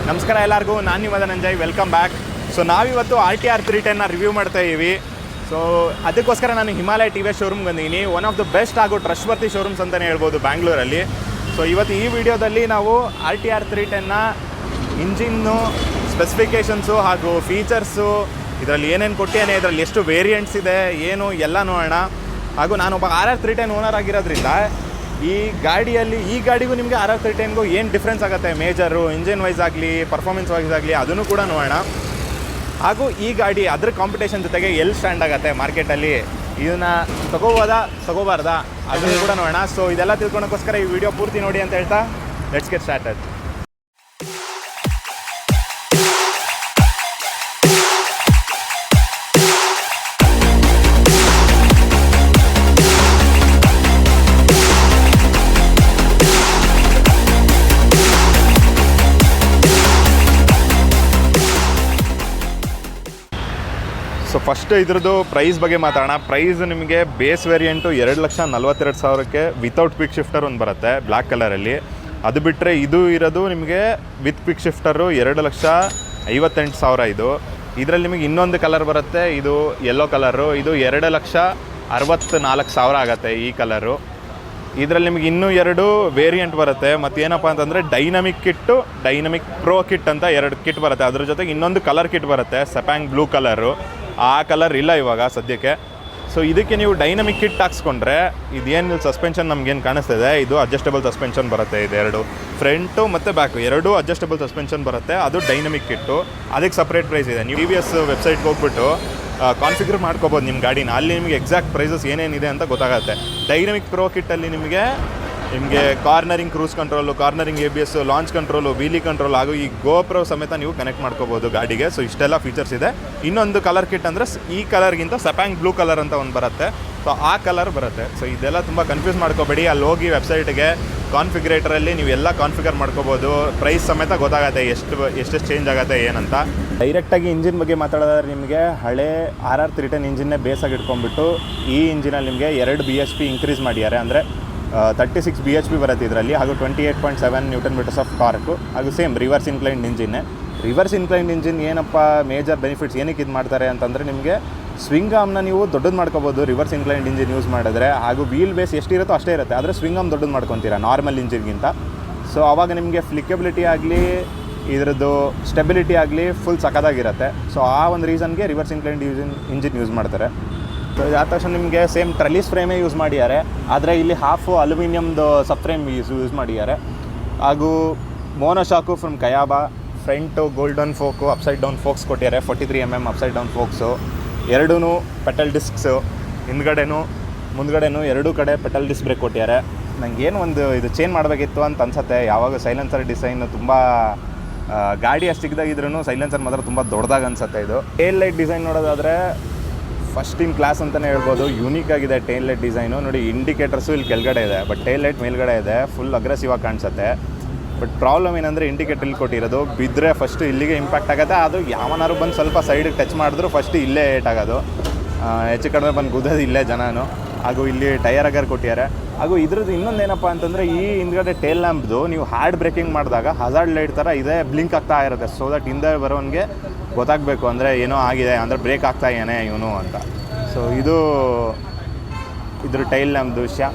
ನಮಸ್ಕಾರ ಎಲ್ಲರಿಗೂ, ನಾನು ನಿಮ್ಮ ಧನಂಜಯ್. Welcome back. ಸೊ ನಾವಿವತ್ತು RTR 310ನ ರಿವ್ಯೂ ಮಾಡ್ತಾ ಇದ್ದೀವಿ. ಸೊ ಅದಕ್ಕೋಸ್ಕರ ನಾನು ಹಿಮಾಲಯ ಟಿ ವಿ ಎಸ್ ಶೋರೂಮ್ಗೆ ಬಂದಿದ್ದೀನಿ. ಒನ್ ಆಫ್ ದ ಬೆಸ್ಟ್ ಹಾಗೂ ಟ್ರಸ್ಟ್ವರ್ತಿ ಶೋರೂಮ್ಸ್ ಅಂತಲೇ ಹೇಳ್ಬೋದು ಬ್ಯಾಂಗ್ಳೂರಲ್ಲಿ. ಸೊ ಇವತ್ತು ಈ ವಿಡಿಯೋದಲ್ಲಿ ನಾವು RTR 310ನ ಇಂಜಿನ್ನು, ಸ್ಪೆಸಿಫಿಕೇಷನ್ಸು ಹಾಗೂ ಫೀಚರ್ಸು, ಇದರಲ್ಲಿ ಏನೇನು ಕೊಟ್ಟಿಯಾನೆ, ಇದರಲ್ಲಿ ಎಷ್ಟು ವೇರಿಯಂಟ್ಸ್ ಇದೆ, ಏನು ಎಲ್ಲ ನೋಡೋಣ. ಹಾಗೂ ನಾನೊಬ್ಬ RR 310 ಓನರ್ ಆಗಿರೋದ್ರಿಂದ ಈ ಗಾಡಿಗೂ ನಿಮಗೆ RR 310ಗೂ ಏನು ಡಿಫ್ರೆನ್ಸ್ ಆಗುತ್ತೆ, ಮೇಜರು ಇಂಜಿನ್ ವೈಸ್ ಆಗಲಿ ಪರ್ಫಾರ್ಮೆನ್ಸ್ ವೈಸ್ ಆಗಲಿ ಅದನ್ನು ಕೂಡ ನೋಡೋಣ. ಹಾಗೂ ಈ ಗಾಡಿ ಅದರ ಕಾಂಪಿಟೇಷನ್ ಜೊತೆಗೆ ಎಲ್ಲಿ ಸ್ಟ್ಯಾಂಡ್ ಆಗುತ್ತೆ ಮಾರ್ಕೆಟಲ್ಲಿ, ಇದನ್ನು ತಗೋಬಾರ್ದಾ ಅದನ್ನು ಕೂಡ ನೋಡೋಣ. ಸೊ ಇದೆಲ್ಲ ತಿಳ್ಕೊಳಕ್ಕೋಸ್ಕರ ಈ ವಿಡಿಯೋ ಪೂರ್ತಿ ನೋಡಿ ಅಂತ ಹೇಳ್ತಾ let's get started. So first ಇದ್ರದ್ದು ಪ್ರೈಸ್ ಬಗ್ಗೆ ಮಾತಾಡೋಣ. ಪ್ರೈಸ್ ನಿಮಗೆ ಬೇಸ್ ವೇರಿಯಂಟು 2,42,000ಕ್ಕೆ ವಿತೌಟ್ ಕ್ವಿಕ್ ಶಿಫ್ಟರ್ ಒಂದು ಬರುತ್ತೆ ಬ್ಲ್ಯಾಕ್ ಕಲರಲ್ಲಿ. ಅದು ಬಿಟ್ಟರೆ ಇದು ಇರೋದು ನಿಮಗೆ ವಿತ್ ಕ್ವಿಕ್ ಶಿಫ್ಟರು 2,58,000 ಇದು. ಇದರಲ್ಲಿ ನಿಮಗೆ ಇನ್ನೊಂದು ಕಲರ್ ಬರುತ್ತೆ, ಇದು ಯೆಲ್ಲೋ ಕಲರು, ಇದು 2,64,000 ಆಗುತ್ತೆ ಈ ಕಲರು. ಇದರಲ್ಲಿ ನಿಮಗೆ ಇನ್ನೂ 2 ವೇರಿಯಂಟ್ ಬರುತ್ತೆ. ಮತ್ತೇನಪ್ಪ ಅಂತಂದರೆ dynamic kit, dynamic pro kit ಅಂತ 2 ಕಿಟ್ ಬರುತ್ತೆ. ಅದ್ರ ಜೊತೆಗೆ ಇನ್ನೊಂದು ಕಲರ್ ಕಿಟ್ ಬರುತ್ತೆ, ಸೆಪ್ಯಾಂಗ್ ಬ್ಲೂ ಕಲರು. ಆ ಕಲರ್ ಇಲ್ಲ ಇವಾಗ ಸದ್ಯಕ್ಕೆ. ಸೊ ಇದಕ್ಕೆ ನೀವು ಡೈನಮಿಕ್ ಕಿಟ್ ಹಾಕ್ಸ್ಕೊಂಡ್ರೆ ಇದೇನು ಸಸ್ಪೆನ್ಷನ್ ನಮಗೇನು ಕಾಣಿಸ್ತಿದೆ, ಇದು ಅಡ್ಜಸ್ಟಬಲ್ ಸಸ್ಪೆನ್ಷನ್ ಬರುತ್ತೆ. ಇದು ಫ್ರಂಟು ಮತ್ತು ಬ್ಯಾಕು ಎರಡೂ ಅಡ್ಜಸ್ಟಬಲ್ ಸಸ್ಪೆನ್ಷನ್ ಬರುತ್ತೆ. ಅದು ಡೈನಮಿಕ್ ಕಿಟ್ಟು, ಅದಕ್ಕೆ ಸಪ್ರೇಟ್ ಪ್ರೈಸ್ ಇದೆ. ನೀವು TVS ವೆಬ್ಸೈಟ್ಗೆ ಹೋಗ್ಬಿಟ್ಟು ಕಾನ್ಫಿಗರ್ ಮಾಡ್ಕೋಬೋದು ನಿಮ್ಮ ಗಾಡಿನ. ಅಲ್ಲಿ ನಿಮಗೆ ಎಕ್ಸಾಕ್ಟ್ ಪ್ರೈಸಸ್ ಏನೇನಿದೆ ಅಂತ ಗೊತ್ತಾಗುತ್ತೆ. ಡೈನಮಿಕ್ ಪ್ರೋ ಕಿಟ್ಟಲ್ಲಿ ನಿಮಗೆ cornering cruise control, cornering ABS, launch control, wheelie control ಹಾಗೂ ಈ GoPro ಸಮೇತ ನೀವು ಕನೆಕ್ಟ್ ಮಾಡ್ಕೋಬೋದು ಗಾಡಿಗೆ. ಸೊ ಇಷ್ಟೆಲ್ಲ ಫೀಚರ್ಸ್ ಇದೆ. ಇನ್ನೊಂದು ಕಲರ್ ಕಿಟ್ ಅಂದರೆ ಈ ಕಲರ್ಗಿಂತ ಸೆಪ್ಯಾಂಗ್ ಬ್ಲೂ ಕಲರ್ ಅಂತ ಒಂದು ಬರುತ್ತೆ. ಸೊ ಆ ಕಲರ್ ಬರುತ್ತೆ. ಸೊ ಇದೆಲ್ಲ ತುಂಬ ಕನ್ಫ್ಯೂಸ್ ಮಾಡ್ಕೋಬೇಡಿ. ಅಲ್ಲಿ ಹೋಗಿ ವೆಬ್ಸೈಟ್ಗೆ ಕಾನ್ಫಿಗರೇಟರಲ್ಲಿ ನೀವು ಎಲ್ಲ ಕಾನ್ಫಿಗರ್ ಮಾಡ್ಕೋಬೋದು. ಪ್ರೈಸ್ ಸಮೇತ ಗೊತ್ತಾಗುತ್ತೆ ಎಷ್ಟೆಷ್ಟು ಚೇಂಜ್ ಆಗುತ್ತೆ ಏನಂತ. ಡೈರೆಕ್ಟಾಗಿ ಇಂಜಿನ್ ಬಗ್ಗೆ ಮಾತಾಡೋದಾದ್ರೆ ನಿಮಗೆ ಹಳೆ RR 310 ಇಂಜಿನ್ನೇ ಬೇಸಾಗಿ ಇಟ್ಕೊಂಡ್ಬಿಟ್ಟು ಈ ಇಂಜಿನಲ್ಲಿ ನಿಮಗೆ 2 BHP ಇನ್ಕ್ರೀಸ್ ಮಾಡಿದ್ದಾರೆ. ಅಂದರೆ 36 BHP ಬರುತ್ತೆ ಇದರಲ್ಲಿ, ಹಾಗೂ 28.7 Nm ಆಫ್ ಟಾರ್ಕು, ಹಾಗೂ ಸೇಮ್ ರಿವರ್ಸ್ ಇನ್ಕ್ಲೈನ್ಡ್ ಇಂಜಿನ್ನೇ. ರಿವರ್ಸ್ ಇನ್ಕ್ಲೈನ್ಡ್ ಇಂಜಿನ್ ಏನಪ್ಪ ಮೇಜರ್ ಬೆನಿಫಿಟ್ಸ್ ಏನಕ್ಕೆ ಇದು ಮಾಡ್ತಾರೆ ಅಂತಂದರೆ, ನಿಮಗೆ ಸ್ವಿಂಗ್ ಆಮ್ನ ನೀವು ದೊಡ್ಡದು ಮಾಡ್ಕೋಬೋದು ರಿವರ್ಸ್ ಇನ್ಕ್ಲೈನ್ಡ್ ಇಂಜಿನ್ ಯೂಸ್ ಮಾಡಿದ್ರೆ. ಹಾಗೂ ವೀಲ್ ಬೇಸ್ ಎಷ್ಟಿರುತ್ತೋ ಅಷ್ಟೇ ಇರುತ್ತೆ, ಆದರೆ ಸ್ವಿಂಗ್ ಆಮ್ ದೊಡ್ಡದು ಮಾಡ್ಕೊತೀರಾ ನಾರ್ಮಲ್ ಇಂಜಿನ್ಗಿಂತ. ಸೊ ಆವಾಗ ನಿಮಗೆ ಫ್ಲಿಕಬಿಲಿಟಿ ಆಗಲಿ ಇದರದ್ದು ಸ್ಟೆಬಿಲಿಟಿ ಆಗಲಿ ಫುಲ್ ಸಖತ್ತಾಗಿರುತ್ತೆ. ಸೊ ಆ ಒಂದು ರೀಸನ್ಗೆ ರಿವರ್ಸ್ ಇನ್ಕ್ಲೈನ್ಡ್ ಇಂಜಿನ್ ಯೂಸ್ ಮಾಡ್ತಾರೆ. ಸೊ ಇದಾದ ತಕ್ಷಣ ನಿಮಗೆ ಸೇಮ್ ಟ್ರಲೀಸ್ ಫ್ರೇಮೇ ಯೂಸ್ ಮಾಡಿದ್ದಾರೆ, ಆದರೆ ಇಲ್ಲಿ ಹಾಫು ಅಲ್ಯೂಮಿನಿಯಮ್ದು ಸಬ್ ಫ್ರೇಮ್ ಯೂಸ್ ಮಾಡಿದ್ದಾರೆ. ಹಾಗೂ monoshock from Kayaba, front golden fork, upside down forks ಕೊಟ್ಟಿದ್ದಾರೆ, 43 mm ಅಪ್ಸೈಡ್ ಡೌನ್ ಫೋಕ್ಸು. ಎರಡೂ ಪೆಟಲ್ ಡಿಸ್ಕ್ಸು, ಮುಂದ್ಗಡೆನೂ ಎರಡೂ ಕಡೆ ಪೆಟಲ್ ಡಿಸ್ಕ್ ಬ್ರೇಕ್ ಕೊಟ್ಟಿದ್ದಾರೆ. ನನಗೇನು ಒಂದು ಇದು ಚೇಂಜ್ ಮಾಡಬೇಕಿತ್ತು ಅಂತ ಅನ್ಸುತ್ತೆ. ಯಾವಾಗ ಸೈಲೆನ್ಸರ್ ಡಿಸೈನ್ ತುಂಬ ಗಾಡಿ ಅಷ್ಟು ಚಿಕ್ಕದಾಗಿದ್ರೂ ಸೈಲೆನ್ಸರ್ ಮಾತ್ರ ತುಂಬ ದೊಡ್ಡದಾಗಿ ಅನ್ಸುತ್ತೆ. ಇದು ಟೇಲ್ ಲೈಟ್ ಡಿಸೈನ್ ನೋಡೋದಾದರೆ ಫಸ್ಟ್ ಇನ್ ಕ್ಲಾಸ್ ಅಂತಲೇ ಹೇಳ್ಬೋದು. ಯೂನಿಕ್ ಆಗಿದೆ ಟೇಲ್ ಲೈಟ್ ಡಿಸೈನು. ನೋಡಿ, ಇಂಡಿಕೇಟರ್ಸು ಇಲ್ಲಿ ಕೆಳಗಡೆ ಇದೆ, ಬಟ್ ಟೇಲ್ ಲೈಟ್ ಮೇಲ್ಗಡೆ ಇದೆ. ಫುಲ್ ಅಗ್ರೆಸಿವ್ ಆಗಿ ಕಾಣಿಸುತ್ತೆ. ಬಟ್ ಪ್ರಾಬ್ಲಮ್ ಏನಂದರೆ ಇಂಡಿಕೇಟರ್ ಇಲ್ಲಿ ಕೊಟ್ಟಿರೋದು ಬಿದ್ದರೆ ಫಸ್ಟು ಇಲ್ಲಿಗೆ ಇಂಪ್ಯಾಕ್ಟ್ ಆಗುತ್ತೆ. ಅದು ಯಾವನಾರು ಬಂದು ಸ್ವಲ್ಪ ಸೈಡಿಗೆ ಟಚ್ ಮಾಡಿದ್ರು ಫಸ್ಟ್ ಇಲ್ಲೇ ಏಟ್ ಆಗೋದು, ಹೆಚ್ಚು ಕಡಿಮೆ ಬಂದು ಗುದ್ದೋದು ಇಲ್ಲೇ ಜನನು. ಹಾಗೂ ಇಲ್ಲಿ ಟೈರ್ ಅಗರ್ ಕೊಟ್ಟಿದ್ದಾರೆ. ಹಾಗೂ ಇದ್ರದ್ದು ಇನ್ನೊಂದು ಏನಪ್ಪ ಅಂತಂದರೆ, ಈ ಹಿಂದ್ಗಡೆ ಟೇಲ್ ಲ್ಯಾಂಪ್ದು ನೀವು ಹಾರ್ಡ್ ಬ್ರೇಕಿಂಗ್ ಮಾಡಿದಾಗ ಹಜಾರ್ಡ್ ಲೈಟ್ ಥರ ಇದೆ ಬ್ಲಿಂಕ್ ಆಗ್ತಾ ಇರುತ್ತೆ. ಸೊ ದಟ್ ಹಿಂದೆ ಬರೋನಿಗೆ ಗೊತ್ತಾಗಬೇಕು ಅಂದರೆ ಏನೋ ಆಗಿದೆ, ಅಂದರೆ ಬ್ರೇಕ್ ಆಗ್ತಾ ಏನೇ ಇವನು ಅಂತ. ಸೊ ಇದು ಇದ್ರ ಟೈಲ್ ಲ್ಯಾಂಪ್ದು ವಿಷಯ.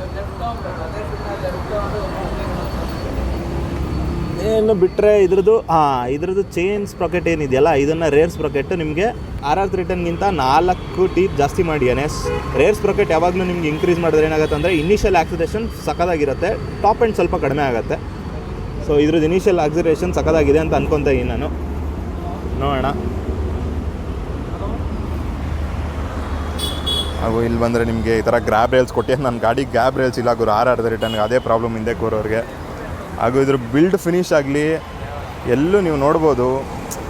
ಏನು ಬಿಟ್ಟರೆ ಇದ್ರದ್ದು ಚೈನ್ ಸ್ಪ್ರಾಕೆಟ್ ಏನಿದೆಯಲ್ಲ, ಇದನ್ನು ರೇರ್ ಸ್ಪ್ರಾಕೆಟ್ ನಿಮಗೆ RR 310ಗಿಂತ 4 ಟೀತ್ ಜಾಸ್ತಿ ಮಾಡಿಯಾನೆ. ರೇರ್ ಸ್ಪ್ರಾಕೆಟ್ ಯಾವಾಗಲೂ ನಿಮ್ಗೆ ಇನ್ಕ್ರೀಸ್ ಮಾಡಿದ್ರೆ ಏನಾಗುತ್ತೆ ಅಂದರೆ ಇನಿಷಿಯಲ್ ಆಕ್ಸಿಲೇಷನ್ ಸಖತ್ತಾಗಿರುತ್ತೆ, ಟಾಪ್ ಎಂಡ್ ಸ್ವಲ್ಪ ಕಡಿಮೆ ಆಗುತ್ತೆ. ಸೊ ಇದ್ರದ್ದು ಇನಿಷಿಯಲ್ ಆಕ್ಸಿಲೇಷನ್ ಸಖತ್ತಾಗಿದೆ ಅಂತ ಅನ್ಕೊತಾ ಇದ್ದೀನಿ ನಾನು. ನೋಡೋಣ. ಹಾಗೂ ಇಲ್ಲಿ ಬಂದರೆ ನಿಮಗೆ ಈ ಥರ ಗ್ರ್ಯಾಬ್ ರೇಲ್ಸ್ ಕೊಟ್ಟು, ನನ್ನ ಗಾಡಿ ಗ್ರ್ಯಾಬ್ ರೇಲ್ಸ್ ಇಲ್ಲ ಗುರು RR 310ಗೆ, ಅದೇ ಪ್ರಾಬ್ಲಮ್ ಹಿಂದೆ ಕೂರೋರಿಗೆ. ಹಾಗೂ ಇದ್ರ ಬಿಲ್ಡ್ ಫಿನಿಶ್ ಆಗಲಿ ಎಲ್ಲೂ ನೀವು ನೋಡ್ಬೋದು,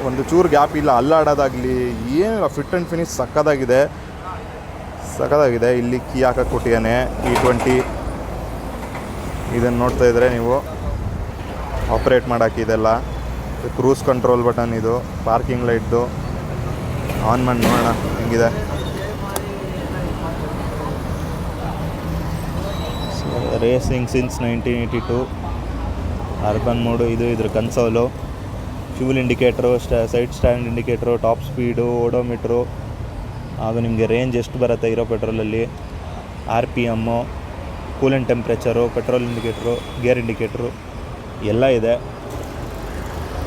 ಒಂದು ಚೂರು ಗ್ಯಾಪ್ ಇಲ್ಲ, ಅಲ್ಲಾಡೋದಾಗಲಿ ಏನಿಲ್ಲ, ಫಿಟ್ ಆ್ಯಂಡ್ ಫಿನಿಶ್ ಸಕ್ಕತ್ತಾಗಿದೆ. ಇಲ್ಲಿ ಕೀ ಹಾಕಕ್ಕೆ ಕೊಟ್ಟಿದ್ದಾನೆ E20. ಇದನ್ನು ನೋಡ್ತಾ ಇದ್ದರೆ ನೀವು ಆಪ್ರೇಟ್ ಮಾಡೋಕ್ಕೆ ಇದೆಲ್ಲ ಕ್ರೂಸ್ ಕಂಟ್ರೋಲ್ ಬಟನ್, ಇದು ಪಾರ್ಕಿಂಗ್ ಲೈಟ್ದು ಆನ್ ಮಾಡಿ ನೋಡೋಣ ಹೆಂಗಿದೆ. Racing since 1982 urban mode. ಇದು ಇದ್ರ console. Fuel indicator, side stand indicator, top speed, odometer, ಹಾಗೂ ನಿಮಗೆ ರೇಂಜ್ ಎಷ್ಟು ಬರುತ್ತೆ ಇರೋ ಪೆಟ್ರೋಲಲ್ಲಿ, RPM, coolant temperature, petrol indicator, gear indicator ಎಲ್ಲ ಇದೆ.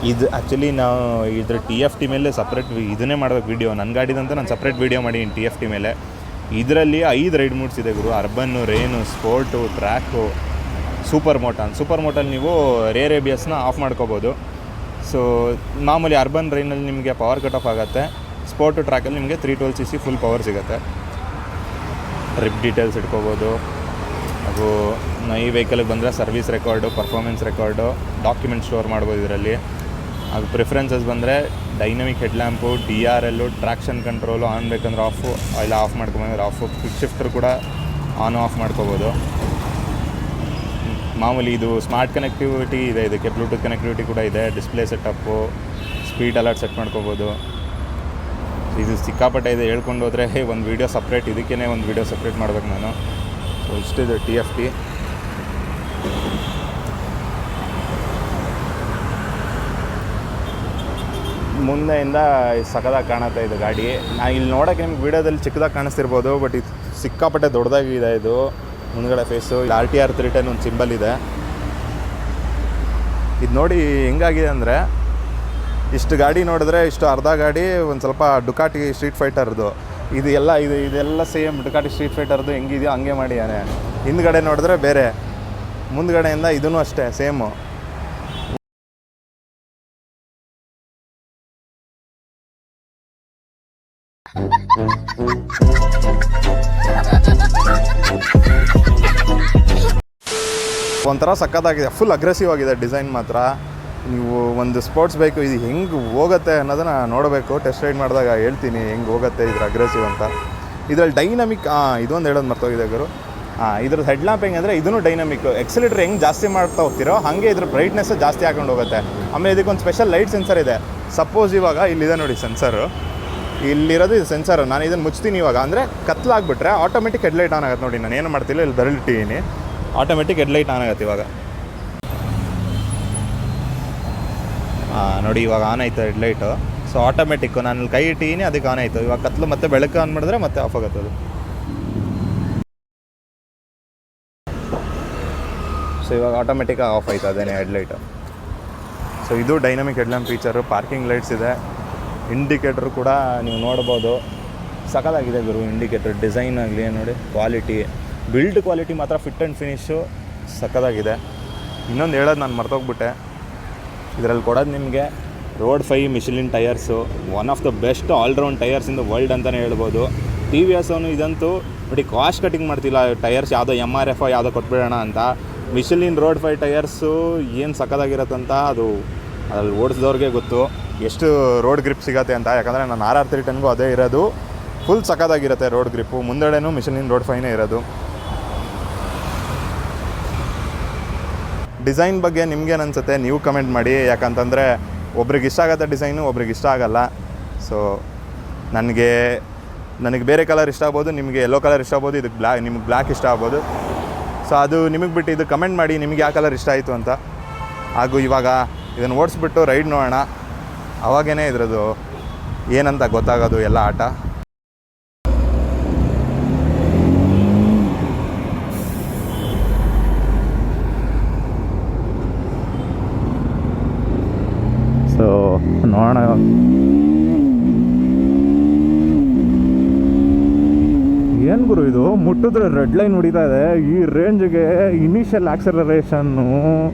ಇದು ಆ್ಯಕ್ಚುಲಿ ನಾವು ಇದ್ರ TFT ಮೇಲೆ ಸಪ್ರೇಟ್ ಇದನ್ನೇ ಮಾಡ್ಬೇಕು ವೀಡಿಯೋ. ನನ್ನ ಗಾಡಿದಂತ ನಾನು ಸಪ್ರೇಟ್ ವೀಡಿಯೋ ಮಾಡೀನಿ TFT ಮೇಲೆ. ಇದರಲ್ಲಿ 5 ರೈಡ್ ಮೂಡ್ಸ್ ಇದೆ ಗುರು: urban, rain, sport, track, super ಮೋಟಲ್ಲಿ ನೀವು ರೇರ್ ABSನ ಆಫ್ ಮಾಡ್ಕೋಬೋದು. ಸೊ ಮಾಮೂಲಿ ಅರ್ಬನ್ ರೈನಲ್ಲಿ ನಿಮಗೆ ಪವರ್ ಕಟ್ ಆಫ್ ಆಗುತ್ತೆ. ಸ್ಪೋರ್ಟು ಟ್ರ್ಯಾಕಲ್ಲಿ ನಿಮಗೆ 312cc ಫುಲ್ ಪವರ್ ಸಿಗುತ್ತೆ. ಟ್ರಿಪ್ ಡೀಟೇಲ್ಸ್ ಇಟ್ಕೋಬೋದು. ಹಾಗೂ ಈ ವೆಹಿಕಲ್ಗೆ ಬಂದರೆ service record, performance record, document store ಮಾಡ್ಬೋದು ಇದರಲ್ಲಿ. ಹಾಗೂ ಪ್ರಿಫರೆನ್ಸಸ್ ಬಂದರೆ dynamic headlamp, DRL, traction control, on ಬೇಕಂದ್ರೆ ಆಫು, ಇಲ್ಲ ಆಫ್ ಮಾಡ್ಕೊಬೇಕಂದ್ರೆ ಆಫು, ಕ್ವಿಕ್ ಶಿಫ್ಟರ್ ಕೂಡ ಆನ್ ಆಫ್ ಮಾಡ್ಕೋಬೋದು. ಮಾಮೂಲಿ ಇದು ಸ್ಮಾರ್ಟ್ ಕನೆಕ್ಟಿವಿಟಿ ಇದೆ, ಇದಕ್ಕೆ ಬ್ಲೂಟೂತ್ ಕನೆಕ್ಟಿವಿಟಿ ಕೂಡ ಇದೆ. Display setup, speed alert set ಮಾಡ್ಕೋಬೋದು. ಇದು ಸಿಕ್ಕಾಪಟ್ಟೆ ಇದೆ. ಹೇಳ್ಕೊಂಡು ಹೋದರೆ ಒಂದು ವೀಡಿಯೋ ಸಪ್ರೇಟ್, ಇದಕ್ಕೇ ಒಂದು ವೀಡಿಯೋ ಸಪ್ರೇಟ್ ಮಾಡ್ಬೇಕು ನಾನು. So ಇಷ್ಟಿದೆ TFT. ಮುಂದೆಯಿಂದ ಸಖತ್ತಾಗಿ ಕಾಣುತ್ತೆ ಇದು ಗಾಡಿ. ನಾನು ಇಲ್ಲಿ ನೋಡೋಕ್ಕೆ ನಿಮ್ಗೆ ವೀಡಿಯೋದಲ್ಲಿ ಚಿಕ್ಕದಾಗಿ ಕಾಣಿಸ್ತಿರ್ಬೋದು, ಬಟ್ ಇದು ಸಿಕ್ಕಾಪಟ್ಟೆ ದೊಡ್ಡದಾಗಿದೆ. ಇದು ಮುಂದ್ಗಡೆ ಫೇಸು RTR 310 ಒಂದು ಸಿಂಬಲ್ ಇದೆ. ಇದು ನೋಡಿ ಹೆಂಗಾಗಿದೆ ಅಂದರೆ, ಇಷ್ಟು ಗಾಡಿ ನೋಡಿದ್ರೆ ಇಷ್ಟು ಅರ್ಧ ಗಾಡಿ ಒಂದು ಸ್ವಲ್ಪ ಡುಕಾಟಿ ಸ್ಟ್ರೀಟ್ ಫೈಟರ್ದು ಇದೆಲ್ಲ ಸೇಮ್ ಡುಕಾಟಿ ಸ್ಟ್ರೀಟ್ ಫೈಟರ್ದು ಹೆಂಗಿದೆಯೋ ಹಂಗೆ ಮಾಡಿಯಾನೆ. ಹಿಂದ್ಗಡೆ ನೋಡಿದ್ರೆ ಬೇರೆ, ಮುಂದ್ಗಡೆಯಿಂದ ಇದೂ ಅಷ್ಟೇ ಸೇಮು. ಒಂಥರ ಸಖತ್ತಾಗಿದೆ, ಫುಲ್ ಅಗ್ರೆಸಿವ್ ಆಗಿದೆ ಡಿಸೈನ್ ಮಾತ್ರ. ನೀವು ಒಂದು ಸ್ಪೋರ್ಟ್ಸ್ ಬೈಕು ಇದು ಹೆಂಗೆ ಹೋಗುತ್ತೆ ಅನ್ನೋದನ್ನು ನೋಡಬೇಕು. ಟೆಸ್ಟ್ ರೈಡ್ ಮಾಡಿದಾಗ ಹೇಳ್ತೀನಿ ಹೆಂಗೆ ಹೋಗುತ್ತೆ ಇದ್ರ ಅಗ್ರೆಸಿವ್ ಅಂತ. ಇದರಲ್ಲಿ ಡೈನಮಿಕ್ ಇದೊಂದು ಹೇಳೋದು ಮರ್ತೋಗಿದೆ ಗುರು. ಇದ್ರದ್ದು ಹೆಡ್ಲ್ಯಾಂಪ್ ಹೆಂಗಂದರೆ ಇದೂ ಡೈನಮಿಕ್ಕು. ಎಕ್ಸಿಲೇಟರ್ ಹೆಂಗೆ ಜಾಸ್ತಿ ಮಾಡ್ತಾ ಹೋಗ್ತಿರೋ ಹಾಗೆ ಇದ್ರ ಬ್ರೈಟ್ನೆಸ್ಸು ಜಾಸ್ತಿ ಹಾಕೊಂಡು ಹೋಗುತ್ತೆ. ಆಮೇಲೆ ಇದಕ್ಕೊಂದು ಸ್ಪೆಷಲ್ ಲೈಟ್ ಸೆನ್ಸರ್ ಇದೆ. ಸಪೋಸ್ ಇವಾಗ ಇಲ್ಲಿದೆ ನೋಡಿ ಸೆನ್ಸರು, ಇಲ್ಲಿರೋದು ಇದು ಸೆನ್ಸರು. ನಾನು ಇದನ್ನು ಮುಚ್ತೀನಿ ಇವಾಗ, ಅಂದರೆ ಕತ್ಲಾಗ್ಬಿಟ್ರೆ ಆಟೋಮೆಟಿಕ್ ಹೆಡ್ಲೈಟ್ ಆನ್ ಆಗುತ್ತೆ. ನೋಡಿ ನಾನು ಏನು ಮಾಡ್ತಿಲ್ಲ, ಇಲ್ಲಿ ಬೆರಳಿಟ್ಟಿದ್ದೀನಿ, ಆಟೋಮೆಟಿಕ್ ಹೆಡ್ಲೈಟ್ ಆನ್ ಆಗುತ್ತೆ ಇವಾಗ. ನೋಡಿ ಇವಾಗ ಆನ್ ಆಯಿತು ಹೆಡ್ಲೈಟು. ಸೊ ಆಟೋಮೆಟಿಕ್ಕು ನಾನು ಕೈ ಇಟ್ಟಿದ್ದೀನಿ, ಅದಕ್ಕೆ ಆನ್ ಆಯಿತು. ಇವಾಗ ಕತ್ಲು ಮತ್ತೆ ಬೆಳಕು ಆನ್ ಮಾಡಿದ್ರೆ ಮತ್ತೆ ಆಫ್ ಆಗುತ್ತೆ ಅದು. ಸೊ ಇವಾಗ ಆಟೋಮೆಟಿಕ್ಕಾಗಿ ಆಫ್ ಆಯಿತು ಅದೇನೇ ಹೆಡ್ಲೈಟು. ಸೊ ಇದು dynamic headlamp feature. Parking lights ಇದೆ. ಇಂಡಿಕೇಟ್ರು ಕೂಡ ನೀವು ನೋಡ್ಬೋದು, ಸಖತ್ತಾಗಿದೆ ಗುರು. ಇಂಡಿಕೇಟರ್ ಡಿಸೈನ್ ಆಗಲಿ ನೋಡಿ, ಕ್ವಾಲಿಟಿ, ಬಿಲ್ಡ್ ಕ್ವಾಲಿಟಿ ಮಾತ್ರ ಫಿಟ್ ಆ್ಯಂಡ್ ಫಿನಿಶು ಸಖತ್ತಾಗಿದೆ. ಇನ್ನೊಂದು ಹೇಳೋದು ನಾನು ಮರ್ತೋಗ್ಬಿಟ್ಟೆ, ಇದರಲ್ಲಿ ಕೊಡೋದು ನಿಮಗೆ road 5 Michelin tyres, one of the best all round tyres in the world ಅಂತಲೇ ಹೇಳ್ಬೋದು. TVS ಅವನು ಇದಂತೂ ನೋಡಿ ಕಾಸ್ಟ್ ಕಟಿಂಗ್ ಮಾಡ್ತಿಲ್ಲ, ಟಯರ್ಸ್ ಯಾವುದೋ MRF ಯಾವುದೋ ಕೊಟ್ಬಿಡೋಣ ಅಂತ. ಮಿಶಲಿನ್ ರೋಡ್ 5 ಟಯರ್ಸು ಏನು ಸಖತ್ತಾಗಿರತ್ತಂತ ಅದು ಅದ್ರಲ್ಲಿ ಓಡಿಸಿದವ್ರಿಗೆ ಗೊತ್ತು ಎಷ್ಟು ರೋಡ್ ಗ್ರಿಪ್ ಸಿಗತ್ತೆ ಅಂತ. ಯಾಕಂದರೆ ನಾನು RR 310ಗೂ ಅದೇ ಇರೋದು, ಫುಲ್ ಸಖತ್ತಾಗಿರುತ್ತೆ ರೋಡ್ ಗ್ರಿಪ್ಪು. ಮುಂದೆನೂ ಮಿಶಲಿನ್ ರೋಡ್ 5ನೇ ಇರೋದು. ಡಿಸೈನ್ ಬಗ್ಗೆ ನಿಮ್ಗೇನು ಅನಿಸುತ್ತೆ ನೀವು ಕಮೆಂಟ್ ಮಾಡಿ. ಯಾಕಂತಂದರೆ ಒಬ್ರಿಗೆ ಇಷ್ಟ ಆಗುತ್ತೆ ಡಿಸೈನು, ಒಬ್ರಿಗೆ ಇಷ್ಟ ಆಗಲ್ಲ. ಸೊ ನನಗೆ ಬೇರೆ ಕಲರ್ ಇಷ್ಟ ಆಗ್ಬೋದು, ನಿಮಗೆ ಯೆಲ್ಲೋ ಕಲರ್ ಇಷ್ಟ ಆಗ್ಬೋದು, ಇದಕ್ಕೆ ನಿಮಗೆ ಬ್ಲ್ಯಾಕ್ ಇಷ್ಟ ಆಗ್ಬೋದು. ಸೊ ಅದು ನಿಮಗೆ ಬಿಟ್ಟು, ಇದು ಕಮೆಂಟ್ ಮಾಡಿ ನಿಮಗೆ ಯಾವ ಕಲರ್ ಇಷ್ಟ ಆಯಿತು ಅಂತ. ಹಾಗೂ ಇವಾಗ ಇದನ್ನು ಓಡಿಸ್ಬಿಟ್ಟು ರೈಡ್ ನೋಡೋಣ, ಅವಾಗೇ ಇದ್ರದ್ದು ಏನಂತ ಗೊತ್ತಾಗೋದು ಎಲ್ಲ ಆಟ. ಸೊ ನೋಡೋಣ. ಏನು ಗುರು ಇದು, ಮುಟ್ಟಿದ್ರೆ ರೆಡ್ ಲೈನ್ ಹೊಡಿತಾ ಇದೆ. ಈ ರೇಂಜ್ಗೆ ಇನಿಷಿಯಲ್ ಆಕ್ಸಲರೇಷನ್ನು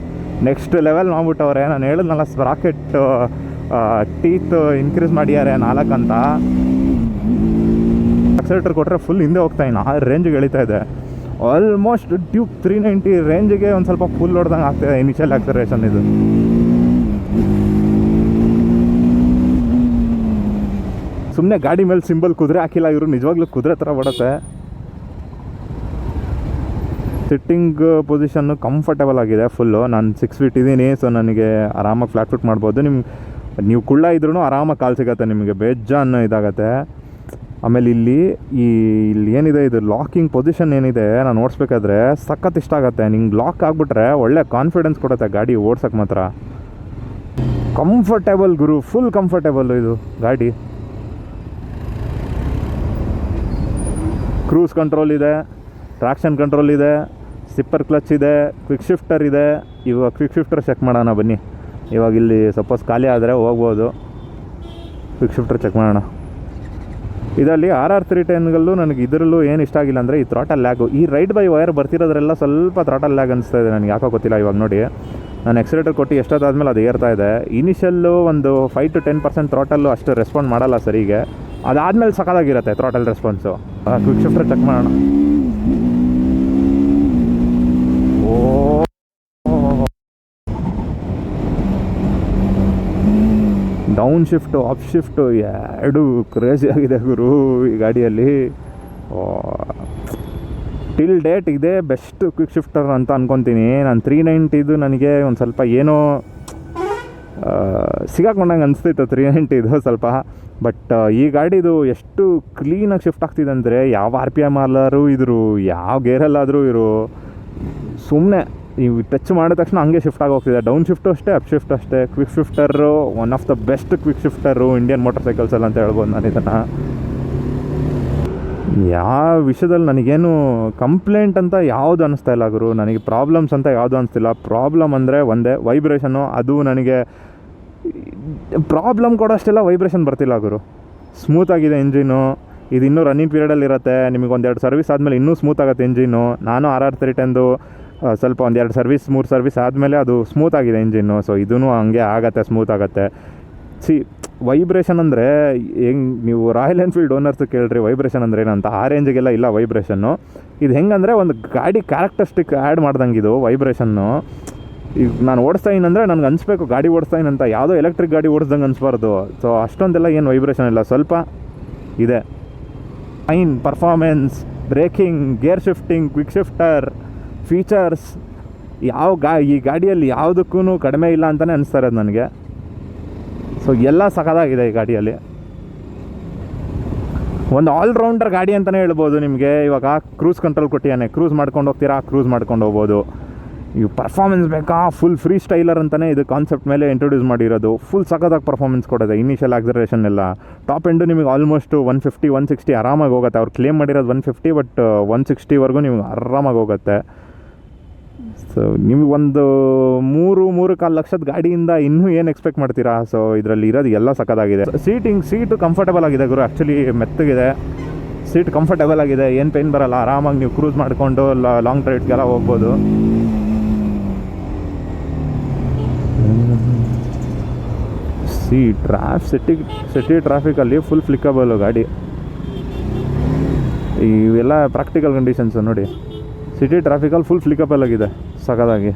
ನೆಕ್ಸ್ಟ್ ಲೆವೆಲ್ ಮಾಡ್ಬಿಟ್ಟವ್ರೆ. ನಾನು ಹೇಳಿದ್ನಲ್ಲ ಸ್ಪ್ರಾಕೆಟ್ ಟೀತ್ ಇನ್ಕ್ರೀಸ್ ಮಾಡಿದ್ದಾರೆ 4 ಅಂತ. ಆಕ್ಸಲೇಟರ್ ಕೊಟ್ಟರೆ ಫುಲ್ ಹಿಂದೆ ಹೋಗ್ತಾ ಇನ್ನು ಆ ರೇಂಜಿಗೆ ಎಳಿತಾ ಇದೆ. ಆಲ್ಮೋಸ್ಟ್ ಡ್ಯೂಕ್ 390 ರೇಂಜಿಗೆ ಒಂದು ಸ್ವಲ್ಪ ಫುಲ್ ಹೊಡೆದಂಗೆ ಆಗ್ತಾಯಿದೆ ಇನಿಷಿಯಲ್ ಆಕ್ಸಲರೇಷನ್ ಇದು. ಸುಮ್ಮನೆ ಗಾಡಿ ಮೇಲೆ ಸಿಂಬಲ್ ಕುದುರೆ ಹಾಕಿಲ್ಲ ಇವರು, ನಿಜವಾಗ್ಲೂ ಕುದುರೆ ಥರ ಬರುತ್ತೆ. ಸಿಟ್ಟಿಂಗ್ ಪೊಸಿಷನ್ನು ಕಂಫರ್ಟಬಲ್ ಆಗಿದೆ ಫುಲ್ಲು. ನಾನು 6 ಫೀಟ್ ಇದ್ದೀನಿ, ಸೊ ನನಗೆ ಆರಾಮಾಗಿ ಫ್ಲಾಟ್ ಫುಟ್ ಮಾಡ್ಬೋದು. ನೀವು ಕುಳ್ಳ ಇದ್ರೂ ಆರಾಮಾಗಿ ಕಾಲು ಸಿಗುತ್ತೆ ನಿಮಗೆ, ಬೇಜಾನ್ ಇದಾಗತ್ತೆ. ಆಮೇಲೆ ಇಲ್ಲಿ ಏನಿದೆ ಇದು ಲಾಕಿಂಗ್ ಪೊಸಿಷನ್ ಏನಿದೆ, ನಾನು ಓಡಿಸ್ಬೇಕಾದ್ರೆ ಸಖತ್ ಇಷ್ಟ ಆಗುತ್ತೆ. ನಿಂಗೆ ಲಾಕ್ ಆಗಿಬಿಟ್ರೆ ಒಳ್ಳೆ ಕಾನ್ಫಿಡೆನ್ಸ್ ಕೊಡುತ್ತೆ ಗಾಡಿ ಓಡ್ಸೋಕ್ಕೆ ಮಾತ್ರ. ಕಂಫರ್ಟೇಬಲ್ ಗುರು, ಫುಲ್ ಕಂಫರ್ಟೇಬಲ್ ಇದು ಗಾಡಿ. ಕ್ರೂಸ್ ಕಂಟ್ರೋಲ್ ಇದೆ, ಟ್ರಾಕ್ಷನ್ ಕಂಟ್ರೋಲ್ ಇದೆ, ಸ್ಟಿಪ್ಪರ್ ಕ್ಲಚ್ ಇದೆ, ಕ್ವಿಕ್ ಶಿಫ್ಟರ್ ಇದೆ. ಇವಾಗ ಕ್ವಿಕ್ ಶಿಫ್ಟರ್ ಚೆಕ್ ಮಾಡೋಣ ಬನ್ನಿ. ಇವಾಗ ಇಲ್ಲಿ ಸಪೋಸ್ ಖಾಲಿ ಆದರೆ ಹೋಗ್ಬೋದು. ಕ್ವಿಕ್ ಶಿಫ್ಟರ್ ಚೆಕ್ ಮಾಡೋಣ. ಇದರಲ್ಲಿ RR310ಗಲ್ಲೂ ನನಗೆ ಇದರಲ್ಲೂ ಏನು ಇಷ್ಟ ಆಗಿಲ್ಲ ಅಂದರೆ ಈ ಥ್ರಾಟಲ್ ಲ್ಯಾಗು. ಈ ರೈಡ್ ಬೈ ವೈರ್ ಬರ್ತಿರೋದ್ರೆಲ್ಲ ಸ್ವಲ್ಪ ಥ್ರಾಟಲ್ ಲ್ಯಾಗ್ ಅನಿಸ್ತಾ ಇದೆ ನನಗೆ, ಯಾಕೋ ಗೊತ್ತಿಲ್ಲ. ಇವಾಗ ನೋಡಿ ನಾನು ಎಕ್ಸಲೇಟರ್ ಕೊಟ್ಟು ಎಷ್ಟೊತ್ತಾದ್ಮೇಲೆ ಅದು ಏರ್ತಾ ಇದೆ. ಇನಿಷಿಯಲ್ಲು ಒಂದು 5 to 10% ಥ್ರಾಟಲ್ಲು ಅಷ್ಟು ರೆಸ್ಪಾಂಡ್ ಮಾಡಲ್ಲ ಸರಿಗೆ. ಅದಾದಮೇಲೆ ಸಖತ್ತಾಗಿರುತ್ತೆ throttle response. Quick shifter check ಮಾಡೋಣ. ಡೌನ್ ಶಿಫ್ಟು ಅಪ್ ಶಿಫ್ಟು ಎರಡು ಕ್ರೇಜಿ ಆಗಿದೆ ಗುರು ಈ ಗಾಡಿಯಲ್ಲಿ. ಟಿಲ್ ಡೇಟ್ ಇದೇ ಬೆಸ್ಟ್ ಕ್ವಿಕ್ ಶಿಫ್ಟರ್ ಅಂತ ಅಂದ್ಕೊತೀನಿ ನಾನು. 390 ನನಗೆ ಒಂದು ಸ್ವಲ್ಪ ಏನೋ ಸಿಗಾಕೊಂಡಂಗೆ ಅನಿಸ್ತಿತ್ತು 390 ಸ್ವಲ್ಪ. ಬಟ್ ಈ ಗಾಡಿದು ಎಷ್ಟು ಕ್ಲೀನಾಗಿ ಶಿಫ್ಟ್ ಆಗ್ತಿದೆ ಅಂದರೆ ಯಾವ RPM ಅಲ್ಲಾದರೂ ಇದ್ರು, ಯಾವ ಗೇರಲ್ಲಾದರೂ ಇರು, ಸುಮ್ಮನೆ ನೀವು ಟಚ್ ಮಾಡಿದ ತಕ್ಷಣ ಹಂಗೆ ಶಿಫ್ಟ್ ಆಗಿ ಹೋಗ್ತಿದೆ. ಡೌನ್ ಶಿಫ್ಟು ಅಷ್ಟೇ, ಅಪ್ ಶಿಫ್ಟ್ ಅಷ್ಟೇ. Quick shifter one of the best quick shifter Indian motor ಸೈಕಲ್ಸಲ್ಲಿ ಅಂತ ಹೇಳ್ಬೋದು ನಾನು ಇದನ್ನು. ಯಾವ ವಿಷಯದಲ್ಲಿ ನನಗೇನು ಕಂಪ್ಲೇಂಟ್ ಅಂತ ಯಾವುದು ಅನ್ನಿಸ್ತಾ ಇಲ್ಲ ಗುರು. ನನಗೆ ಪ್ರಾಬ್ಲಮ್ಸ್ ಅಂತ ಯಾವುದು ಅನ್ನಿಸ್ತಿಲ್ಲ. ಪ್ರಾಬ್ಲಮ್ ಅಂದರೆ ಒಂದೇ ವೈಬ್ರೇಷನ್ನು. ಅದು ನನಗೆ ಪ್ರಾಬ್ಲಮ್ ಕೊಡೋಷ್ಟೆಲ್ಲ ವೈಬ್ರೇಷನ್ ಬರ್ತಿಲ್ಲ ಗುರು. ಸ್ಮೂತಾಗಿದೆ ಇಂಜಿನು. ಇದು ಇನ್ನೂ ರನ್ನಿಂಗ್ ಪೀರಿಯಡಲ್ಲಿರುತ್ತೆ. ನಿಮಗೆ ಒಂದೆರಡು ಸರ್ವಿಸ್ ಆದಮೇಲೆ ಇನ್ನೂ ಸ್ಮೂತ್ ಆಗುತ್ತೆ ಇಂಜಿನು. ನಾನು RR310 ಸ್ವಲ್ಪ ಒಂದೆರಡು ಸರ್ವಿಸ್ 3 ಸರ್ವಿಸ್ ಆದಮೇಲೆ ಅದು ಸ್ಮೂತ್ ಆಗಿದೆ ಇಂಜಿನ್ನು. ಸೊ ಇದೂ ಹಂಗೆ ಆಗುತ್ತೆ, ಸ್ಮೂತ್ ಆಗುತ್ತೆ. ವೈಬ್ರೇಷನ್ ಅಂದರೆ ಹೆಂಗೆ ನೀವು ರಾಯಲ್ ಎನ್ಫೀಲ್ಡ್ ಓನರ್ಸ್ ಕೇಳ್ರಿ ವೈಬ್ರೇಷನ್ ಅಂದರೆ ಏನಂತ. ಆ ರೇಂಜಿಗೆಲ್ಲ ಇಲ್ಲ ವೈಬ್ರೇಷನ್ನು. ಇದು ಹೆಂಗಂದರೆ ಒಂದು ಗಾಡಿ ಕ್ಯಾರೆಕ್ಟರಿಸ್ಟಿಕ್ ಆ್ಯಡ್ ಮಾಡ್ದಂಗೆ ಇದು ವೈಬ್ರೇಷನ್ನು. ಈಗ ನಾನು ಓಡಿಸ್ತಾ ಅಂದರೆ ನನಗೆ ಅನಿಸ್ಬೇಕು ಗಾಡಿ ಓಡಿಸ್ತಾ ಅಂತ. ಯಾವುದೋ ಎಲೆಕ್ಟ್ರಿಕ್ ಗಾಡಿ ಓಡಿಸ್ದಂಗೆ ಅನಿಸ್ಬಾರ್ದು. ಸೊ ಅಷ್ಟೊಂದೆಲ್ಲ ಏನು ವೈಬ್ರೇಷನ್ ಇಲ್ಲ, ಸ್ವಲ್ಪ ಇದೆ. Fine performance, breaking, gear shifting, quick shifter, features ಈ ಗಾಡಿಯಲ್ಲಿ ಯಾವುದಕ್ಕೂ ಕಡಿಮೆ ಇಲ್ಲ ಅಂತಲೇ ಅನಿಸ್ತಾ ಇರೋದು ನನಗೆ. ಸೊ ಎಲ್ಲ ಸಖತ್ತಾಗಿದೆ ಈ ಗಾಡಿಯಲ್ಲಿ. ಒಂದು ಆಲ್ರೌಂಡರ್ ಗಾಡಿ ಅಂತಲೇ ಹೇಳ್ಬೋದು ನಿಮಗೆ. ಇವಾಗ ಕ್ರೂಸ್ ಕಂಟ್ರೋಲ್ ಕೊಟ್ಟಿಯಾನೆ, ಕ್ರೂಸ್ ಮಾಡ್ಕೊಂಡು ಹೋಗ್ತೀರಾ, ಕ್ರೂಸ್ ಮಾಡ್ಕೊಂಡು ಹೋಗ್ಬೋದು. ಇವು ಪರ್ಫಾರ್ಮೆನ್ಸ್ ಬೇಕಾ, ಫುಲ್ ಫ್ರೀ ಸ್ಟೈಲರ್ ಅಂತಲೇ ಇದು ಕಾನ್ಸೆಪ್ಟ್ ಮೇಲೆ ಇಂಟ್ರೊಡ್ಯೂಸ್ ಮಾಡಿರೋದು. ಫುಲ್ ಸಖತ್ತಾಗಿ ಪರ್ಫಾರ್ಮೆನ್ಸ್ ಕೊಡೋದೆ. ಇನಿಷಿಯಲ್ ಆಕ್ಸಲರೇಷನ್ ಎಲ್ಲ ಟಾಪ್ ಎಂಡು ನಿಮಗೆ ಆಲ್ಮೋಸ್ಟ್ 150, 160 ಆರಾಮಾಗಿ ಹೋಗುತ್ತೆ. ಅವ್ರು ಕ್ಲೇಮ್ ಮಾಡಿರೋದು 150, ಬಟ್ 160ವರೆಗೂ ನಿಮ್ಗೆ ಆರಾಮಾಗಿ ಹೋಗುತ್ತೆ. ಸೊ ನಿಮಗೊಂದು 3-3.25 ಲಕ್ಷದ ಗಾಡಿಯಿಂದ ಇನ್ನೂ ಏನು ಎಕ್ಸ್ಪೆಕ್ಟ್ ಮಾಡ್ತೀರಾ. ಸೊ ಇದರಲ್ಲಿ ಇರೋದು ಎಲ್ಲ ಸಖತ್ತಾಗಿದೆ. ಸೀಟು ಕಂಫರ್ಟೇಬಲ್ ಆಗಿದೆ ಗುರು. ಆ್ಯಕ್ಚುಲಿ ಮೆತ್ತಗಿದೆ ಸೀಟ್, ಕಂಫರ್ಟೇಬಲ್ ಆಗಿದೆ, ಏನು ಪೇನ್ ಬರೋಲ್ಲ. ಆರಾಮಾಗಿ ನೀವು ಕ್ರೂಸ್ ಮಾಡಿಕೊಂಡು ಲಾಂಗ್ ರೈಡ್ಗೆಲ್ಲ ಹೋಗ್ಬೋದು. ಸಿಟಿ ಟ್ರಾಫಿಕಲ್ಲಿ ಫುಲ್ ಫ್ಲಿಕ್ಕಬಲು ಗಾಡಿ. ಇವೆಲ್ಲ ಪ್ರಾಕ್ಟಿಕಲ್ ಕಂಡೀಷನ್ಸು ನೋಡಿ. ಸಿಟಿ ಟ್ರಾಫಿಕಲ್ಲಿ ಫುಲ್ ಫ್ಲಿಕಬಲ್ ಆಗಿದೆ ಸಖತ್ತಾಗಿ.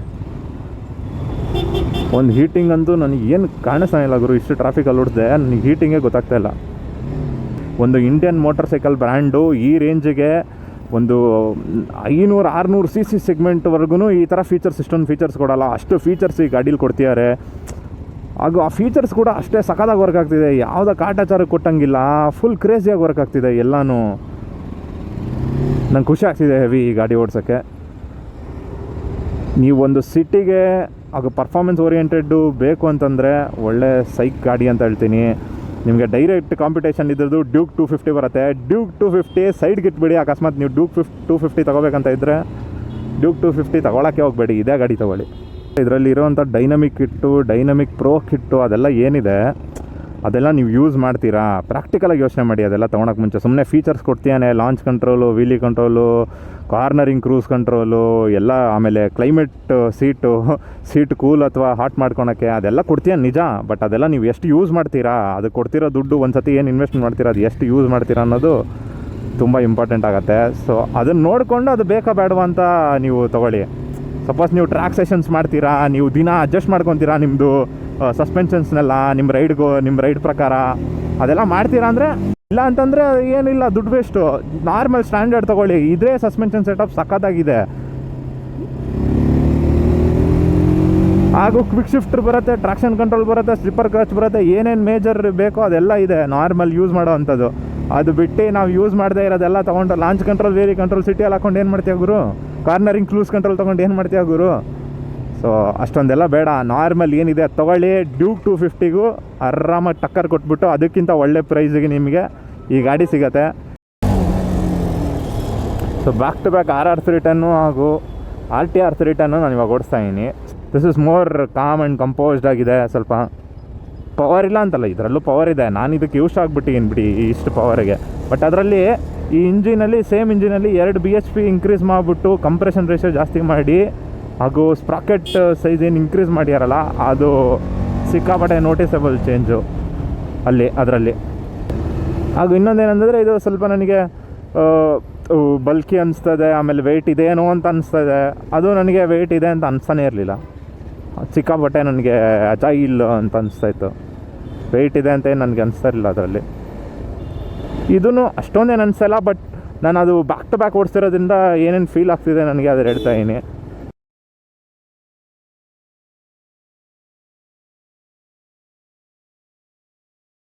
ಒಂದು ಹೀಟಿಂಗ್ ಅಂತೂ ನನಗೆ ಏನು ಕಾಣಿಸ್ತಾ ಇಲ್ಲ ಗುರು. ಇಷ್ಟು ಟ್ರಾಫಿಕಲ್ಲಿ ಓಡಿದೆ ನನಗೆ ಹೀಟಿಂಗೇ ಗೊತ್ತಾಗ್ತಾ ಇಲ್ಲ. ಒಂದು ಇಂಡಿಯನ್ ಮೋಟರ್ ಸೈಕಲ್ ಬ್ರ್ಯಾಂಡು ಈ ರೇಂಜಿಗೆ ಒಂದು 500-600 cc ಸೆಗ್ಮೆಂಟ್ವರೆಗೂ ಈ ಥರ ಫೀಚರ್ಸ್, ಇಷ್ಟೊಂದು ಫೀಚರ್ಸ್ ಕೊಡೋಲ್ಲ. ಅಷ್ಟು ಫೀಚರ್ಸ್ ಈ ಗಾಡೀಲಿ ಕೊಡ್ತಿದ್ದಾರೆ. ಹಾಗೂ ಆ ಫೀಚರ್ಸ್ ಕೂಡ ಅಷ್ಟೇ ಸಖತ್ತಾಗಿ ವರ್ಕ್ ಆಗ್ತಿದೆ. ಯಾವುದೋ ಕಾಟಾಚಾರಕ್ಕೆ ಕೊಟ್ಟಂಗಿಲ್ಲ, ಫುಲ್ ಕ್ರೇಜಿಯಾಗಿ ವರ್ಕ್ ಆಗ್ತಿದೆ ಎಲ್ಲನೂ. ನಂಗೆ ಖುಷಿ ಆಗ್ತಿದೆ ಹೆವಿ ಈ ಗಾಡಿ ಓಡಿಸೋಕ್ಕೆ. ನೀವೊಂದು ಸಿಟಿಗೆ ಹಾಗೂ ಪರ್ಫಾರ್ಮೆನ್ಸ್ ಓರಿಯೆಂಟೆಡ್ಡು ಬೇಕು ಅಂತಂದರೆ ಒಳ್ಳೆ ಸೈಕ್ ಗಾಡಿ ಅಂತ ಹೇಳ್ತೀನಿ. ನಿಮಗೆ ಡೈರೆಕ್ಟ್ ಕಾಂಪಿಟೇಷನ್ ಇದ್ರದ್ದು ಡ್ಯೂಕ್ 250 ಬರುತ್ತೆ. ಡ್ಯೂಕ್ 250 ಸೈಡ್ಗೆ ಇಟ್ಬಿಡಿ. ಅಕಸ್ಮಾತ್ ನೀವು ಡ್ಯೂಕ್ 250 ತೊಗೋಬೇಕಂತ ಇದ್ದರೆ ಡ್ಯೂಕ್ 250 ತೊಗೊಳಕ್ಕೆ ಹೋಗಬೇಡಿ, ಇದೇ ಗಾಡಿ ತೊಗೊಳ್ಳಿ. ಇದರಲ್ಲಿ ಇರೋವಂಥ dynamic kit, dynamic pro kit ಅದೆಲ್ಲ ಏನಿದೆ ಅದೆಲ್ಲ ನೀವು ಯೂಸ್ ಮಾಡ್ತೀರಾ. ಪ್ರಾಕ್ಟಿಕಲಾಗಿ ಯೋಚನೆ ಮಾಡಿ ಅದೆಲ್ಲ ತೊಗೊಳಕ್ಕೆ ಮುಂಚೆ. ಸುಮ್ಮನೆ ಫೀಚರ್ಸ್ ಕೊಡ್ತೀಯಾನೆ, ಲಾಂಚ್ ಕಂಟ್ರೋಲು, ವೀಲಿ ಕಂಟ್ರೋಲು, ಕಾರ್ನರಿಂಗ್ ಕ್ರೂಸ್ ಕಂಟ್ರೋಲು ಎಲ್ಲ, ಆಮೇಲೆ ಕ್ಲೈಮೇಟ್ ಸೀಟ್ ಕೂಲ್ ಅಥವಾ ಹಾಟ್ ಮಾಡ್ಕೊಳಕ್ಕೆ ಅದೆಲ್ಲ ಕೊಡ್ತೀಯ ನಿಜ. ಬಟ್ ಅದೆಲ್ಲ ನೀವು ಎಷ್ಟು ಯೂಸ್ ಮಾಡ್ತೀರಾ, ಅದು ಕೊಡ್ತಿರೋ ದುಡ್ಡು ಒಂದು ಸತಿ ಏನು ಇನ್ವೆಸ್ಟ್ ಮಾಡ್ತೀರಾ, ಅದು ಎಷ್ಟು ಯೂಸ್ ಮಾಡ್ತೀರಾ ಅನ್ನೋದು ತುಂಬ ಇಂಪಾರ್ಟೆಂಟ್ ಆಗುತ್ತೆ. ಸೊ ಅದನ್ನು ನೋಡಿಕೊಂಡು ಅದು ಬೇಕಾ ಬೇಡವಾ ಅಂತ ನೀವು ತೊಗೊಳ್ಳಿ. ಸಪೋಸ್ ನೀವು ಟ್ರ್ಯಾಕ್ ಸೆಷನ್ಸ್ ಮಾಡ್ತೀರಾ, ನೀವು ದಿನ ಅಡ್ಜಸ್ಟ್ ಮಾಡ್ಕೊತೀರಾ ನಿಮ್ಮದು ಸಸ್ಪೆನ್ಷನ್ಸ್ನೆಲ್ಲ ನಿಮ್ಮ ರೈಡ್ ಪ್ರಕಾರ ಅದೆಲ್ಲ ಮಾಡ್ತೀರಾ ಅಂದರೆ, ಇಲ್ಲ ಅಂತಂದರೆ ಏನಿಲ್ಲ, ದುಡ್ಡು ವೇಸ್ಟು. ನಾರ್ಮಲ್ ಸ್ಟ್ಯಾಂಡರ್ಡ್ ತೊಗೊಳ್ಳಿ. ಇದೇ ಸಸ್ಪೆನ್ಷನ್ ಸೆಟಪ್ ಸಖತ್ತಾಗಿದೆ. ಹಾಗೂ ಕ್ವಿಕ್ ಶಿಫ್ಟರ್ ಬರುತ್ತೆ, ಟ್ರಾಕ್ಷನ್ ಕಂಟ್ರೋಲ್ ಬರುತ್ತೆ, ಸ್ಲಿಪ್ಪರ್ ಕ್ಲಚ್ ಬರುತ್ತೆ, ಏನೇನು ಮೇಜರ್ ಬೇಕೋ ಅದೆಲ್ಲ ಇದೆ ನಾರ್ಮಲ್ ಯೂಸ್ ಮಾಡೋ ಅಂಥದ್ದು. ಅದು ಬಿಟ್ಟು ನಾವು ಯೂಸ್ ಮಾಡದೇ ಇರೋದೆಲ್ಲ ತೊಗೊಂಡು ಲಾಂಚ್ ಕಂಟ್ರೋಲ್, ವೇರಿ ಕಂಟ್ರೋಲ್ ಸಿಟಿಯಲ್ಲಿ ಹಾಕೊಂಡು ಏನು ಮಾಡ್ತೀಯ ಗುರು? ಕಾರ್ನರಿಂಗ್ ಕ್ರೂಸ್ ಕಂಟ್ರೋಲ್ ತೊಗೊಂಡು ಏನು ಮಾಡ್ತೀಯ ಗುರು? ಸೊ ಅಷ್ಟೊಂದೆಲ್ಲ ಬೇಡ, ನಾರ್ಮಲ್ ಏನಿದೆ ಅದು ತೊಗೊಳ್ಳಿ. ಡ್ಯೂಕ್ 250ಗೂ ಆರಾಮಾಗಿ ಟಕ್ಕರ್ ಕೊಟ್ಬಿಟ್ಟು ಅದಕ್ಕಿಂತ ಒಳ್ಳೆ ಪ್ರೈಸಿಗೆ ನಿಮಗೆ ಈ ಗಾಡಿ ಸಿಗತ್ತೆ. So back to back RR310 ಹಾಗೂ RTR 310 ನಾನು ಇವಾಗ ಓಡಿಸ್ತಾ ಇದ್ದೀನಿ. This is more com and composed ಆಗಿದೆ. ಸ್ವಲ್ಪ ಪವರ್ ಇಲ್ಲ ಅಂತಲ್ಲ, ಇದರಲ್ಲೂ ಪವರ್ ಇದೆ. ನಾನು ಇದಕ್ಕೆ ಯೂಸ್ ಆಗಿಬಿಟ್ಟಿದ್ದೀನಿ ಬಿಡಿ ಇಷ್ಟು ಪವರಿಗೆ. ಬಟ್ ಅದರಲ್ಲಿ ಈ ಇಂಜಿನಲ್ಲಿ, ಸೇಮ್ ಇಂಜಿನಲ್ಲಿ 2 BHP ಇನ್ಕ್ರೀಸ್ ಮಾಡಿಬಿಟ್ಟು ಕಂಪ್ರೆಷನ್ ರೇಷಿಯೋ ಜಾಸ್ತಿ ಮಾಡಿ ಹಾಗೂ ಸ್ಪ್ರಾಕೆಟ್ ಸೈಜ್ ಏನು ಇನ್ಕ್ರೀಸ್ ಮಾಡ್ಯಾರಲ್ಲ, ಅದು ಸಿಕ್ಕಾಪಟ್ಟೆ ನೋಟಿಸಬಲ್ ಚೇಂಜು ಅದರಲ್ಲಿ. ಹಾಗೂ ಇನ್ನೊಂದೇನೆಂದರೆ ಇದು ಸ್ವಲ್ಪ ನನಗೆ ಬಲ್ಕಿ ಅನಿಸ್ತದೆ, ಆಮೇಲೆ ವೆಯ್ಟ್ ಇದೇನೋ ಅಂತ ಅನಿಸ್ತದೆ. ಅದು ನನಗೆ ವೆಯ್ಟ್ ಇದೆ ಅಂತ ಅನಿಸ್ತಾನೆ ಇರಲಿಲ್ಲ. ಸಿಕ್ಕಾಪಟ್ಟೆ ನನಗೆ ಅಜಾಯಿಲ್ ಅಂತ ಅನಿಸ್ತಾಯಿತ್ತು. ವೆಯ್ಟ್ ಇದೆ ಅಂತ ಏನು ನನಗೆ ಅನಿಸ್ತಾ ಇರಲಿಲ್ಲ ಅದರಲ್ಲಿ. ಇದೂ ಅಷ್ಟೊಂದೇನು ಅನಿಸಲ್ಲ, ಬಟ್ ನಾನು ಅದು ಬ್ಯಾಕ್ ಟು ಬ್ಯಾಕ್ ಓಡಿಸ್ತಿರೋದ್ರಿಂದ ಏನೇನು ಫೀಲ್ ಆಗ್ತಿದೆ ನನಗೆ ಅದು ಹೇಳ್ತಾ ಇದ್ದೀನಿ.